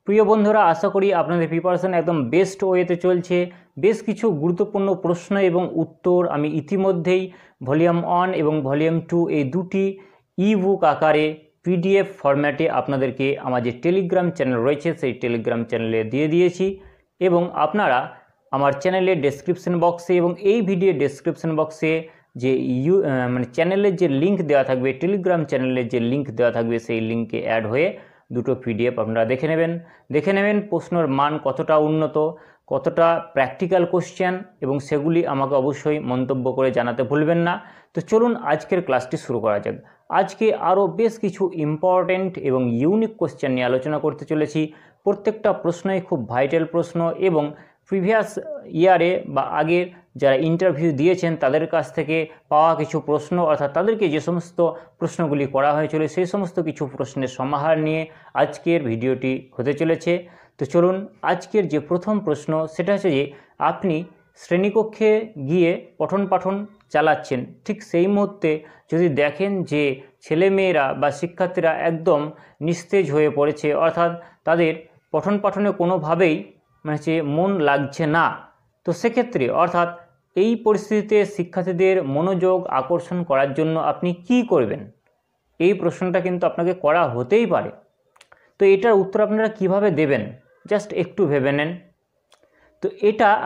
প্রিয় বন্ধুরা, আশা করি আপনাদের প্রিপারেশন একদম বেস্ট ওয়েতে চলছে। বেশ কিছু গুরুত্বপূর্ণ প্রশ্ন এবং উত্তর আমি ইতিমধ্যেই ভলিউম 1 এবং ভলিউম 2 এই দুটি ইবুক আকারে পিডিএফ ফরম্যাটে আপনাদেরকে আমার যে টেলিগ্রাম চ্যানেল রয়েছে সেই টেলিগ্রাম চ্যানেলে দিয়ে দিয়েছি। এবং আপনারা আমার চ্যানেলের ডেসক্রিপশন বক্সে এবং এই ভিডিও ডেসক্রিপশন বক্সে যে চ্যানেলের যে লিঙ্ক দেওয়া থাকবে, টেলিগ্রাম চ্যানেলের যে লিঙ্ক দেওয়া থাকবে, সেই লিঙ্কে অ্যাড হয়ে দুটো পিডিএফ আপনারা দেখে নেবেন প্রশ্নের মান কতটা উন্নত, কতটা প্র্যাকটিক্যাল কোশ্চেন, এবং সেগুলি আমাকে অবশ্যই মন্তব্য করে জানাতে ভুলবেন না। তো চলুন আজকের ক্লাসটি শুরু করা যাক। আজকে আরও বেশ কিছু ইম্পর্ট্যান্ট এবং ইউনিক কোশ্চেন নিয়ে আলোচনা করতে চলেছি। প্রত্যেকটা প্রশ্নই খুব ভাইটাল প্রশ্ন এবং প্রিভিয়াস ইয়ারে বা আগের যারা ইন্টারভিউ দিয়েছেন তাদের কাছ থেকে পাওয়া কিছু প্রশ্ন, অর্থাৎ তাদেরকে যে সমস্ত প্রশ্নগুলি করা হয়েছিল সেই সমস্ত কিছু প্রশ্নের সমাহার নিয়ে আজকের ভিডিওটি হতে চলেছে। তো চলুন আজকের যে প্রথম প্রশ্ন সেটা হচ্ছে যে আপনি শ্রেণীকক্ষে গিয়ে পঠন পাঠন চালাচ্ছেন, ঠিক সেই মুহূর্তে যদি দেখেন যে ছেলেমেয়েরা বা শিক্ষার্থীরা একদম নিস্তেজ হয়ে পড়েছে, অর্থাৎ তাদের পঠন পাঠনে কোনোভাবেই মন লাগছে না, তো সেক্ষেত্রে অর্থাৎ এই পরিস্থিতিতে শিক্ষার্থীদের মনোযোগ আকর্ষণ করার জন্য আপনি কি করবেন? এই প্রশ্নটা কিন্তু আপনাকে করা হতেই পারে। তো এটার উত্তর আপনারা কিভাবে দেবেন জাস্ট একটু ভেবে নেন। তো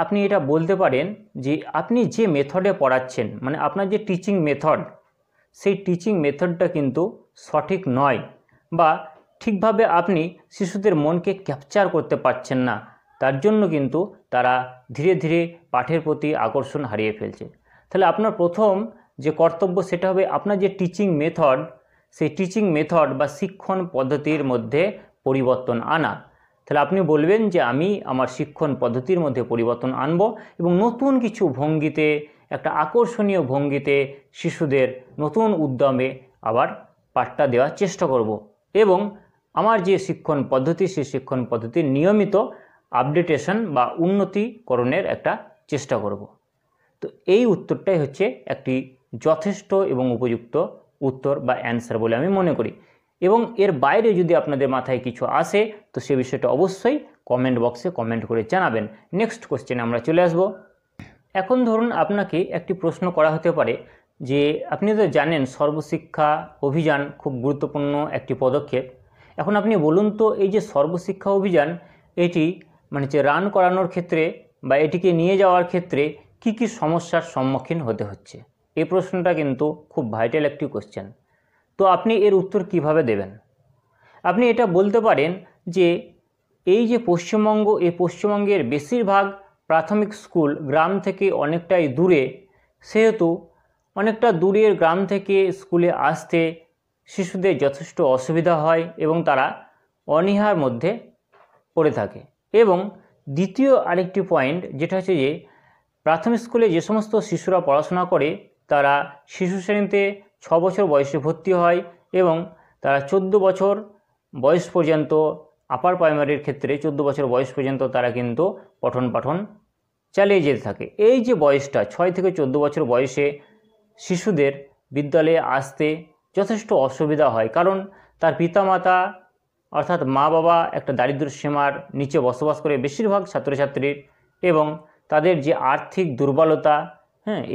আপনি এটা বলতে পারেন যে আপনি যে মেথডে পড়াচ্ছেন, আপনার যে টিচিং মেথড, সেই টিচিং মেথডটা কিন্তু সঠিক নয়, বা ঠিকভাবে আপনি শিশুদের মনকে ক্যাপচার করতে পারছেন না, তার জন্য কিন্তু তারা ধীরে ধীরে পাঠের প্রতি আকর্ষণ হারিয়ে ফেলছে। তাহলে আপনার প্রথম যে কর্তব্য সেটা হবে আপনার যে টিচিং মেথড, সেই টিচিং মেথড বা শিক্ষণ পদ্ধতির মধ্যে পরিবর্তন আনা। তাহলে আপনি বলবেন যে আমি আমার শিক্ষণ পদ্ধতির মধ্যে পরিবর্তন আনব এবং নতুন কিছু ভঙ্গিতে, একটা আকর্ষণীয় ভঙ্গিতে শিশুদের নতুন উদ্যমে আবার পাঠটা দেওয়ার চেষ্টা করব, এবং আমার যে শিক্ষণ পদ্ধতি সেই শিক্ষণ পদ্ধতির নিয়মিত আপডেটেশন বা উন্নতিকরণের একটা চেষ্টা করব। তো এই উত্তরটাই হচ্ছে একটি যথেষ্ট এবং উপযুক্ত উত্তর বা অ্যান্সার বলে আমি মনে করি। এবং এর বাইরে যদি আপনাদের মাথায় কিছু আসে তো সে বিষয়টা অবশ্যই কমেন্ট বক্সে কমেন্ট করে জানাবেন। নেক্সট কোশ্চেনে আমরা চলে আসব। এখন ধরুন আপনাকে একটি প্রশ্ন করা হতে পারে যে আপনি তো জানেন সর্বশিক্ষা অভিযান খুব গুরুত্বপূর্ণ একটি পদক্ষেপ। এখন আপনি বলুন তো এই যে সর্বশিক্ষা অভিযান, এটি যে রান করানোর ক্ষেত্রে বা এটিকে নিয়ে যাওয়ার ক্ষেত্রে কি কি সমস্যার সম্মুখীন হতে হচ্ছে? এই প্রশ্নটা কিন্তু খুব ভাইটাল একটি কোশ্চেন। তো আপনি এর উত্তর কিভাবে দেবেন? আপনি এটা বলতে পারেন যে এই যে পশ্চিমবঙ্গ, এই পশ্চিমবঙ্গের বেশিরভাগ প্রাথমিক স্কুল গ্রাম থেকে অনেকটাই দূরে, সেহেতু অনেকটা দূরের গ্রাম থেকে স্কুলে আসতে শিশুদের যথেষ্ট অসুবিধা হয় এবং তারা অনীহার মধ্যে পড়ে থাকে। এবং দ্বিতীয় আরেকটি পয়েন্ট যেটা হচ্ছে যে প্রাথমিক স্কুলে যে সমস্ত শিশুরা পড়াশোনা করে তারা শিশু শ্রেণীতে 6 বছর বয়সে ভর্তি হয় এবং তারা 14 বছর বয়স পর্যন্ত, আপার প্রাইমারির ক্ষেত্রে 14 বছর বয়স পর্যন্ত তারা কিন্তু পঠন পাঠন চালিয়ে যেতে থাকে। এই যে বয়সটা 6 থেকে 14 বছর বয়সে শিশুদের বিদ্যালয়ে আসতে যথেষ্ট অসুবিধা হয়, কারণ তার পিতামাতা অর্থাৎ মা বাবা একটা দারিদ্র্য সীমার নিচে বসবাস করে বেশিরভাগ ছাত্রছাত্রীর, এবং তাদের যে আর্থিক দুর্বলতা,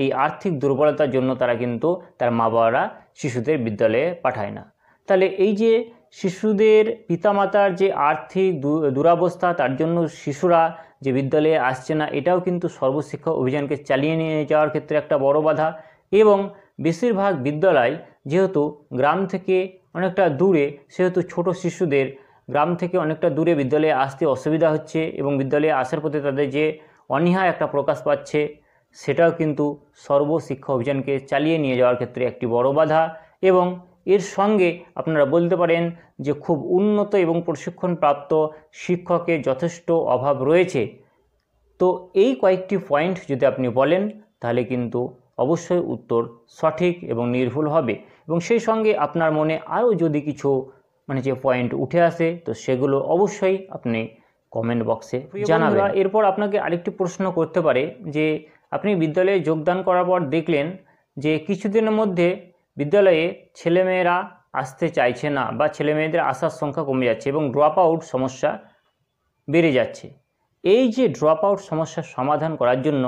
এই আর্থিক দুর্বলতার জন্য তারা কিন্তু তার মা বাবারা শিশুদের বিদ্যালয়ে পাঠায় না। তাহলে এই যে শিশুদের পিতামাতার যে আর্থিক দুরবস্থা, তার জন্য শিশুরা যে বিদ্যালয়ে আসছে না, এটাও কিন্তু সর্বশিক্ষা অভিযানকে চালিয়ে নিয়ে যাওয়ার ক্ষেত্রে একটা বড় বাধা। এবং বেশিরভাগ বিদ্যালয় যেহেতু গ্রাম থেকে অনেকটা দূরে, সেহেতু ছোট শিশুদের গ্রাম থেকে অনেকটা দূরে বিদ্যালয়ে আসতে অসুবিধা হচ্ছে এবং বিদ্যালয়ে আসার প্রতি তাদের যে অনীহা একটা প্রকাশ পাচ্ছে, সেটাও কিন্তু সর্বশিক্ষা অভিযানকে চালিয়ে নিয়ে যাওয়ার ক্ষেত্রে একটি বড় বাধা। এবং এর সঙ্গে আপনারা বলতে পারেন যে খুব উন্নত এবং প্রশিক্ষণপ্রাপ্ত শিক্ষকের যথেষ্ট অভাব রয়েছে। তো এই কয়েকটি পয়েন্ট যদি আপনি বলেন তাহলে কিন্তু অবশ্যই উত্তর সঠিক এবং নির্ভুল হবে। এবং সেই সঙ্গে আপনার মনে আরও যদি কিছু যে পয়েন্ট উঠে আসে তো সেগুলো অবশ্যই আপনি কমেন্ট বক্সে জানাবেন। এরপর আপনাকে আরেকটি প্রশ্ন করতে পারে যে আপনি বিদ্যালয়ে যোগদান করার পর দেখলেন যে কিছুদিনের মধ্যে বিদ্যালয়ে ছেলেমেয়েরা আসতে চাইছে না বা ছেলেমেয়েদের আসার সংখ্যা কমে যাচ্ছে এবং ড্রপ আউট সমস্যা বেড়ে যাচ্ছে। এই যে ড্রপ আউট সমস্যার সমাধান করার জন্য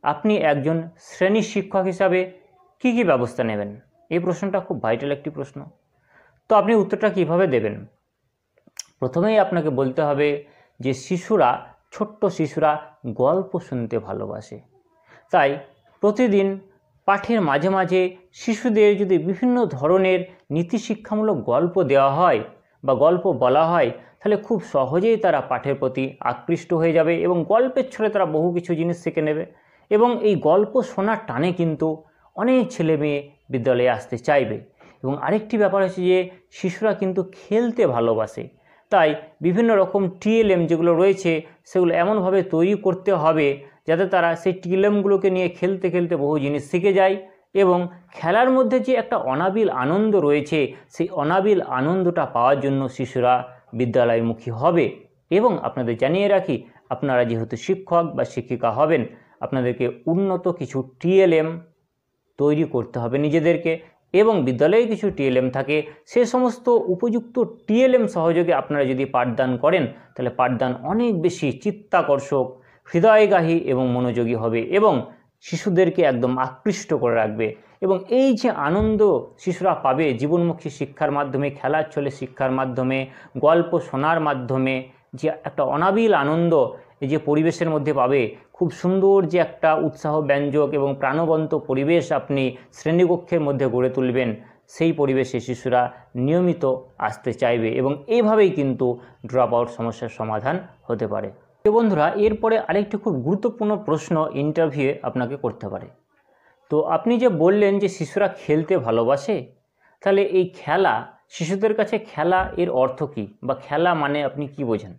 আপনি একজন শ্রেণী শিক্ষক হিসাবে কি কি ব্যবস্থা নেবেন? এই প্রশ্নটা খুব ভাইটাল একটি প্রশ্ন। তো আপনি উত্তরটা কিভাবে দেবেন? প্রথমেই আপনাকে বলতে হবে যে ছোট্ট শিশুরা গল্প শুনতে ভালোবাসে। তাই প্রতিদিন পাঠের মাঝে মাঝে শিশুদের যদি বিভিন্ন ধরনের নীতিশিক্ষামূলক গল্প দেওয়া হয় বা গল্প বলা হয়, তাহলে খুব সহজেই তারা পাঠের প্রতি আকৃষ্ট হয়ে যাবে এবং গল্পের ছলে তারা বহু কিছু জিনিস শিখে নেবে। এবং এই গল্প শোনার টানে কিন্তু অনেক ছেলে মেয়ে বিদ্যালয়ে আসতে চাইবে। এবং আরেকটি ব্যাপার হচ্ছে যে শিশুরা কিন্তু খেলতে ভালোবাসে। তাই বিভিন্ন রকম টিএলএম যেগুলো রয়েছে সেগুলো এমনভাবে তৈরি করতে হবে যাতে তারা সেই টিএলএমগুলোকে নিয়ে খেলতে খেলতে বহু জিনিস শিখে যায় এবং খেলার মধ্যে যে একটা অনাবিল আনন্দ রয়েছে সেই অনাবিল আনন্দটা পাওয়ার জন্য শিশুরা বিদ্যালয়মুখী হবে। এবং আপনাদের জানিয়ে রাখি, আপনারা যেহেতু শিক্ষক বা শিক্ষিকা হবেন, আপনাদেরকে উন্নত কিছু টিএলএম তৈরি করতে হবে নিজেদেরকে। এবং বিদ্যালয়ে কিছু টিএলএম থাকে, সে সমস্ত উপযুক্ত টিএলএম সহযোগে আপনারা যদি পাঠদান করেন তাহলে পাঠদান অনেক বেশি চিত্তাকর্ষক, হৃদয়গাহী এবং মনোযোগী হবে এবং শিশুদেরকে একদম আকৃষ্ট করে রাখবে। এবং এই যে আনন্দ শিশুরা পাবে জীবনমুখী শিক্ষার মাধ্যমে, খেলার ছলে শিক্ষার মাধ্যমে, গল্প শোনার মাধ্যমে, যে একটা অনাবিল আনন্দ এই যে পরিবেশের মধ্যে পাবে, খুব সুন্দর যে একটা উৎসাহ ব্যঞ্জক এবং প্রাণবন্ত পরিবেশ আপনি শ্রেণীকক্ষের মধ্যে গড়ে তুলবেন, সেই পরিবেশে শিশুরা নিয়মিত আসতে চাইবে এবং এইভাবেই কিন্তু ড্রপ আউট সমস্যার সমাধান হতে পারে। তো বন্ধুরা, এরপরে আরেকটি খুব গুরুত্বপূর্ণ প্রশ্ন ইন্টারভিউয়ে আপনাকে করতে পারে। তো আপনি যে বললেন যে শিশুরা খেলতে ভালোবাসে, তাহলে এই খেলা, শিশুদের কাছে খেলা এর অর্থ কী বা খেলা মানে আপনি কি বোঝেন?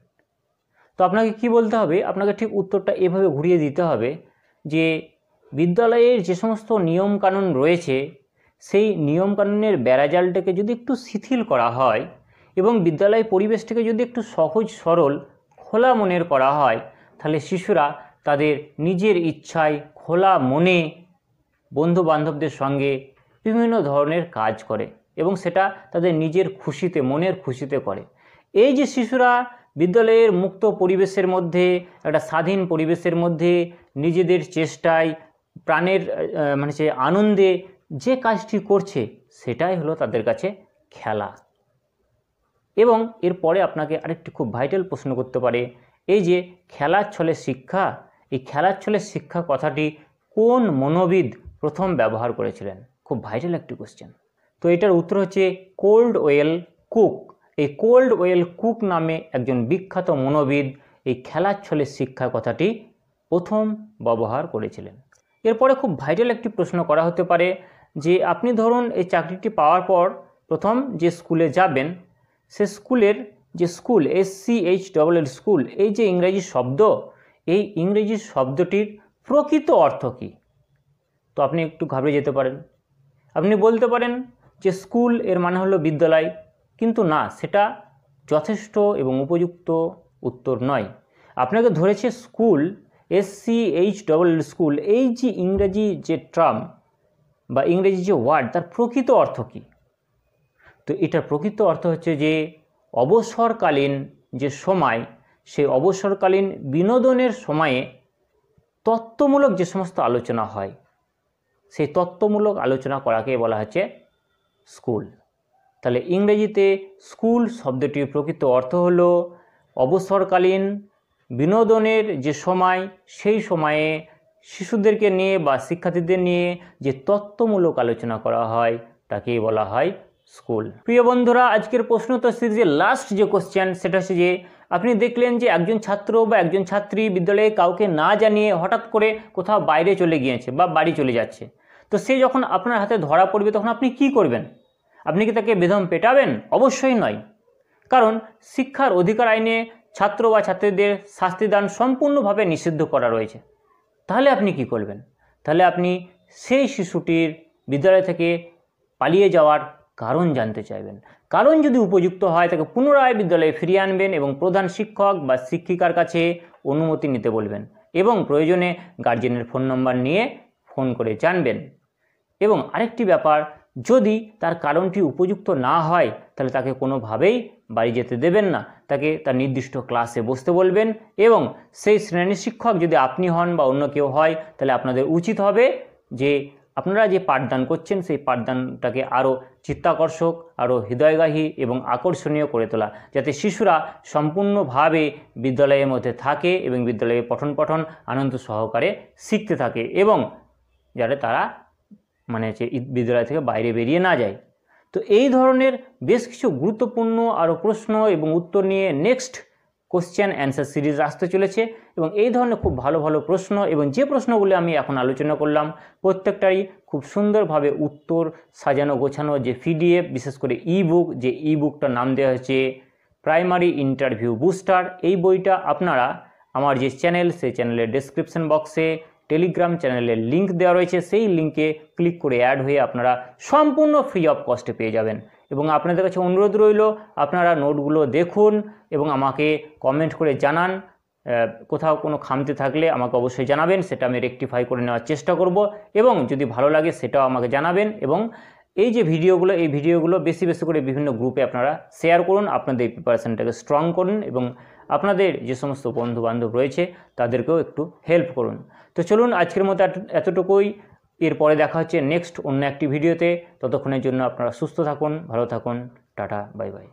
তো আপনাকে কি বলতে হবে? আপনাকে ঠিক উত্তরটা এভাবে ঘুরিয়ে দিতে হবে যে বিদ্যালয়ের যে সমস্ত নিয়মকানুন রয়েছে সেই নিয়মকানুনের বেড়াজালটাকে যদি একটু শিথিল করা হয় এবং বিদ্যালয় পরিবেশটাকে যদি একটু সহজ সরল খোলা মনের করা হয়, তাহলে শিশুরা তাদের নিজের ইচ্ছায় খোলা মনে বন্ধু বান্ধবদের সঙ্গে বিভিন্ন ধরনের কাজ করে এবং সেটা তাদের নিজের খুশিতে, মনের খুশিতে করে। এই যে শিশুরা বিদ্যালয়ের মুক্ত পরিবেশের মধ্যে, একটা স্বাধীন পরিবেশের মধ্যে নিজেদের চেষ্টায়, প্রাণের মানে সে আনন্দে যে কাজটি করছে সেটাই হলো তাদের কাছে খেলা। এবং এরপরে আপনাকে আরেকটি খুব ভাইটাল প্রশ্ন করতে পারে, এই যে খেলার ছলে শিক্ষা, এই খেলার ছলে শিক্ষা কথাটি কোন মনোবিদ প্রথম ব্যবহার করেছিলেন? খুব ভাইটাল একটি কোশ্চেন। তো এটার উত্তর হচ্ছে কোল্ডওয়েল কুক। এই কোল্ডওয়েল কুক নামে একজন বিখ্যাত মনোবিদ এই খেলার ছলে শিক্ষা কথাটি প্রথম ব্যবহার করেছিলেন। এরপরে খুব ভাইটাল একটি প্রশ্ন করা হতে পারে যে আপনি ধরুন এই চাকরিটি পাওয়ার পর প্রথম যে স্কুলে যাবেন, সে স্কুলের যে স্কুল, SCHLL স্কুল, এই যে ইংরেজি শব্দ, এই ইংরেজি শব্দটির প্রকৃত অর্থ কী? তো আপনি একটু ঘাবড়ে যেতে পারেন। আপনি বলতে পারেন যে স্কুল এর মানে হলো বিদ্যালয়, কিন্তু না, সেটা যথেষ্ট এবং উপযুক্ত উত্তর নয়। আপনাকে ধরেছে স্কুল, SCHLL স্কুল, এই যে ইংরেজি যে টার্ম বা ইংরেজি যে ওয়ার্ড, তার প্রকৃত অর্থ কী? তো এটার প্রকৃত অর্থ হচ্ছে যে অবসরকালীন যে সময়, সেই অবসরকালীন বিনোদনের সময়ে তত্ত্বমূলক যে সমস্ত আলোচনা হয়, সেই তত্ত্বমূলক আলোচনা করাকে বলা হচ্ছে স্কুল। তাহলে ইংরেজিতে স্কুল শব্দটির প্রকৃত অর্থ হলো অবসরকালীন বিনোদনের যে সময়, সেই সময়ে শিশুদেরকে নিয়ে বা শিক্ষার্থীদের নিয়ে যে তত্ত্বমূলক আলোচনা করা হয় তাকেই বলা হয় স্কুল। প্রিয় বন্ধুরা, আজকের প্রশ্ন তো সিরিজের লাস্ট যে কোশ্চেন, সেটা হচ্ছে যে আপনি দেখলেন যে একজন ছাত্র বা একজন ছাত্রী বিদ্যালয়ে কাউকে না জানিয়ে হঠাৎ করে কোথাও বাইরে চলে গিয়েছে বা বাড়ি চলে যাচ্ছে। তো সে যখন আপনার হাতে ধরা পড়বে তখন আপনি কি করবেন? আপনি কি তাকে বেদম পেটাবেন? অবশ্যই নয়, কারণ শিক্ষার অধিকার আইনে ছাত্র বা ছাত্রীদের শাস্তিদান সম্পূর্ণভাবে নিষিদ্ধ করা রয়েছে। তাহলে আপনি কি করবেন? তাহলে আপনি সেই শিশুটির বিদ্যালয় থেকে পালিয়ে যাওয়ার কারণ জানতে চাইবেন। কারণ যদি উপযুক্ত হয় তাকে পুনরায় বিদ্যালয়ে ফিরিয়ে আনবেন এবং প্রধান শিক্ষক বা শিক্ষিকার কাছে অনুমতি নিতে বলবেন এবং প্রয়োজনে গার্জেনের ফোন নম্বর নিয়ে ফোন করে জানবেন। এবং আরেকটি ব্যাপার, যদি তার কারণটি উপযুক্ত না হয় তাহলে তাকে কোনোভাবেই বাড়ি যেতে দেবেন না, তাকে তার নির্দিষ্ট ক্লাসে বসতে বলবেন। এবং সেই শ্রেণী শিক্ষক যদি আপনি হন বা অন্য কেউ হয়, তাহলে আপনাদের উচিত হবে যে আপনারা যে পাঠদান করছেন সেই পাঠদানটাকে আরও চিত্তাকর্ষক, আরও হৃদয়গাহী এবং আকর্ষণীয় করে তোলা, যাতে শিশুরা সম্পূর্ণভাবে বিদ্যালয়ের মধ্যে থাকে এবং বিদ্যালয়ে পঠন আনন্দ সহকারে শিখতে থাকে, এবং যাতে তারা হচ্ছে বিদ্যালয় থেকে বাইরে বেরিয়ে না যায়। তো এই ধরনের বেশ কিছু গুরুত্বপূর্ণ আরও প্রশ্ন এবং উত্তর নিয়ে নেক্সট কোশ্চেন অ্যান্সার সিরিজ আসতে চলেছে, এবং এই ধরনের খুব ভালো ভালো প্রশ্ন এবং যে প্রশ্নগুলি আমি এখন আলোচনা করলাম প্রত্যেকটারই খুব সুন্দরভাবে উত্তর সাজানো গোছানো যে পিডিএফ, বিশেষ করে ইবুক, যে ইবুকটার নাম দেওয়া হয়েছে প্রাইমারি ইন্টারভিউ বুস্টার। এই বইটা আপনারা আমার যে চ্যানেল, সেই চ্যানেলের ডেসক্রিপশন বক্সে টেলিগ্রাম চ্যানেলের লিঙ্ক দেওয়া রয়েছে, সেই লিঙ্কে ক্লিক করে অ্যাড হয়ে আপনারা সম্পূর্ণ ফ্রি অফ কস্টে পেয়ে যাবেন। এবং আপনাদের কাছে অনুরোধ রইল, আপনারা নোটগুলো দেখুন এবং আমাকে কমেন্ট করে জানান। কোথাও কোনো খামতি থাকলে আমাকে অবশ্যই জানাবেন, সেটা আমি রেকটিফাই করে নেওয়ার চেষ্টা করব। এবং যদি ভালো লাগে সেটাও আমাকে জানাবেন। এবং এই যে ভিডিওগুলো, এই ভিডিওগুলো বেশি বেশি করে বিভিন্ন গ্রুপে আপনারা শেয়ার করুন, আপনাদের এই প্রিপারেশনটাকে স্ট্রং করুন এবং আপনাদের যে সমস্ত বন্ধু বান্ধব রয়েছে তাদেরকেও একটু হেল্প করুন। তো চলুন, আজকের মতো এতটুকুই। এরপরে দেখা হচ্ছে নেক্সট অন্য একটি ভিডিওতে। ততক্ষণের জন্য আপনারা সুস্থ থাকুন, ভালো থাকুন, টাটা, বাই বাই।